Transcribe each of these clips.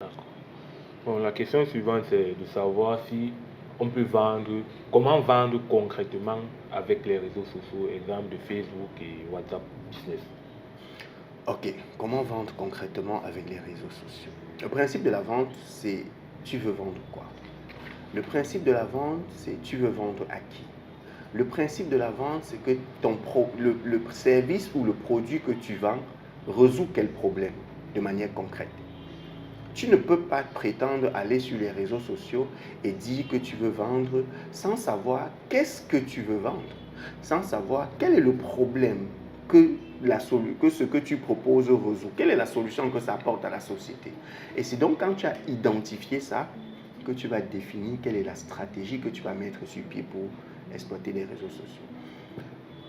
D'accord. Bon, la question suivante, c'est de savoir si on peut vendre, comment vendre concrètement avec les réseaux sociaux, exemple de Facebook et WhatsApp Business. Ok, comment vendre concrètement avec les réseaux sociaux? Le principe de la vente, c'est tu veux vendre quoi? Le principe de la vente, c'est tu veux vendre à qui? Le principe de la vente, c'est que le service ou le produit que tu vends résout quel problème de manière concrète. Tu ne peux pas prétendre aller sur les réseaux sociaux et dire que tu veux vendre sans savoir qu'est-ce que tu veux vendre, sans savoir quel est le problème que ce que tu proposes résout, quelle est la solution que ça apporte à la société. Et c'est donc quand tu as identifié ça que tu vas définir quelle est la stratégie que tu vas mettre sur pied pour exploiter les réseaux sociaux.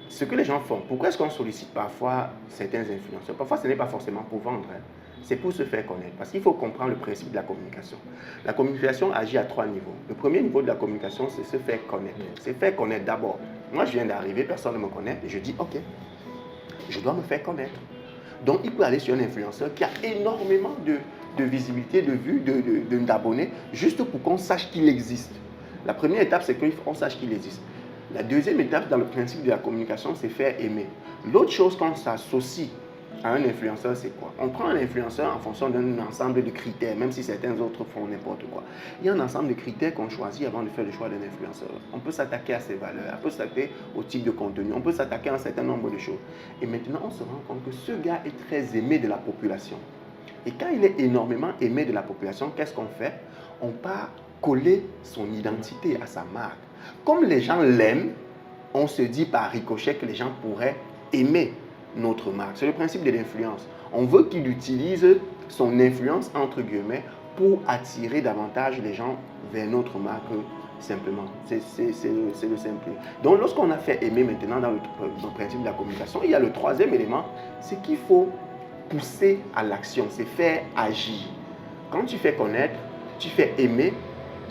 Ce que les gens font, pourquoi est-ce qu'on sollicite parfois certains influenceurs? Parfois, ce n'est pas forcément pour vendre, hein. C'est pour se faire connaître. Parce qu'il faut comprendre le principe de la communication. La communication agit à 3 niveaux. Le premier niveau de la communication, c'est se faire connaître. C'est faire connaître d'abord. Moi, je viens d'arriver, personne ne me connaît, et je dis, ok, je dois me faire connaître. Donc, il peut aller sur un influenceur qui a énormément de visibilité, de vues, d'abonnés, juste pour qu'on sache qu'il existe. La première étape, c'est qu'on sache qu'il existe. La deuxième étape dans le principe de la communication, c'est faire aimer. L'autre chose qu'on s'associe à un influenceur, c'est quoi? On prend un influenceur en fonction d'un ensemble de critères, même si certains autres font n'importe quoi. Il y a un ensemble de critères qu'on choisit avant de faire le choix d'un influenceur. On peut s'attaquer à ses valeurs, on peut s'attaquer au type de contenu, on peut s'attaquer à un certain nombre de choses. Et maintenant, on se rend compte que ce gars est très aimé de la population. Et quand il est énormément aimé de la population, qu'est-ce qu'on fait? On part coller son identité à sa marque. Comme les gens l'aiment, on se dit par ricochet que les gens pourraient aimer notre marque. C'est le principe de l'influence. On veut qu'il utilise son influence, entre guillemets, pour attirer davantage les gens vers notre marque simplement. C'est le simple. Donc, lorsqu'on a fait aimer maintenant dans le principe de la communication, il y a le troisième élément, c'est qu'il faut pousser à l'action, c'est faire agir. Quand tu fais connaître, tu fais aimer,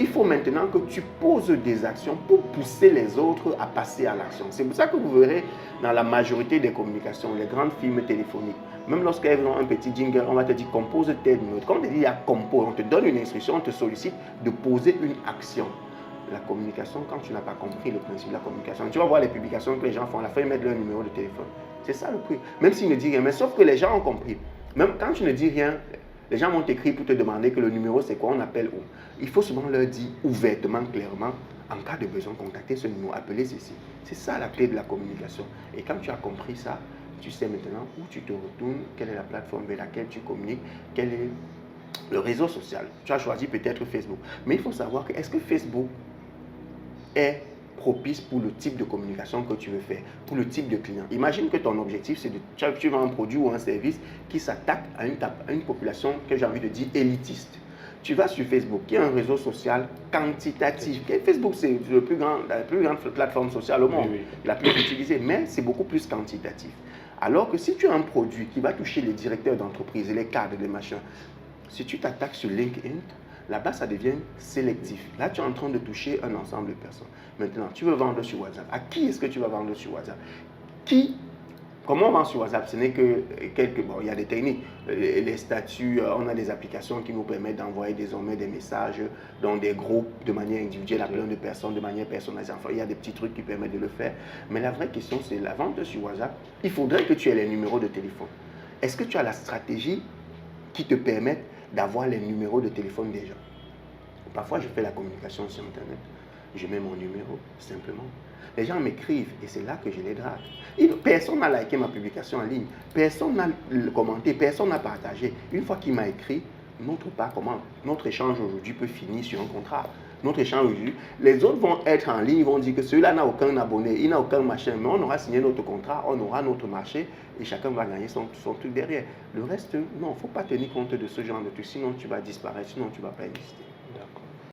il faut maintenant que tu poses des actions pour pousser les autres à passer à l'action. C'est pour ça que vous verrez dans la majorité des communications, les grandes firmes téléphoniques, même lorsqu'elles ont un petit jingle, on va te dire compose tel numéro. Quand on te dit il y a compose, on te donne une instruction, on te sollicite de poser une action. La communication, quand tu n'as pas compris le principe de la communication, tu vas voir les publications que les gens font, à la fin ils mettent leur numéro de téléphone. C'est ça le prix. Même s'ils ne disent rien, mais sauf que les gens ont compris. Même quand tu ne dis rien, les gens vont t'écrire pour te demander que le numéro c'est quoi, on appelle où. Il faut souvent leur dire ouvertement, clairement, en cas de besoin, contacter ce numéro, appeler ceci. C'est ça la clé de la communication. Et quand tu as compris ça, tu sais maintenant où tu te retournes, quelle est la plateforme vers laquelle tu communiques, quel est le réseau social. Tu as choisi peut-être Facebook. Mais il faut savoir que est-ce que Facebook est propice pour le type de communication que tu veux faire, pour le type de client. Imagine que ton objectif, c'est de tu vends un produit ou un service qui s'attaque à une population que j'ai envie de dire élitiste. Tu vas sur Facebook, qui est un réseau social quantitatif. Facebook, c'est la plus grande plateforme sociale au monde, la plus utilisée, mais c'est beaucoup plus quantitatif. Alors que si tu as un produit qui va toucher les directeurs d'entreprise, les cadres, les machins, si tu t'attaques sur LinkedIn, là-bas, ça devient sélectif. Là, tu es en train de toucher un ensemble de personnes. Maintenant, tu veux vendre sur WhatsApp. À qui est-ce que tu vas vendre sur WhatsApp? Comment on vend sur WhatsApp? Ce n'est que quelques... Bon, il y a des techniques. Les statuts, on a des applications qui nous permettent d'envoyer désormais des messages dans des groupes de manière individuelle à plein de personnes, de manière personnalisée. Enfin, il y a des petits trucs qui permettent de le faire. Mais la vraie question, c'est la vente sur WhatsApp. Il faudrait que tu aies les numéros de téléphone. Est-ce que tu as la stratégie qui te permette d'avoir les numéros de téléphone des gens? Parfois, je fais la communication sur Internet. Je mets mon numéro, simplement. Les gens m'écrivent et c'est là que je les drague. Personne n'a liké ma publication en ligne. Personne n'a commenté, personne n'a partagé. Une fois qu'il m'a écrit, notre échange aujourd'hui peut finir sur un contrat. Notre échange aujourd'hui, les autres vont être en ligne, vont dire que celui-là n'a aucun abonné, il n'a aucun machin, mais on aura signé notre contrat, on aura notre marché et chacun va gagner son truc derrière. Le reste, non, il ne faut pas tenir compte de ce genre de truc, sinon tu vas disparaître, sinon tu ne vas pas exister.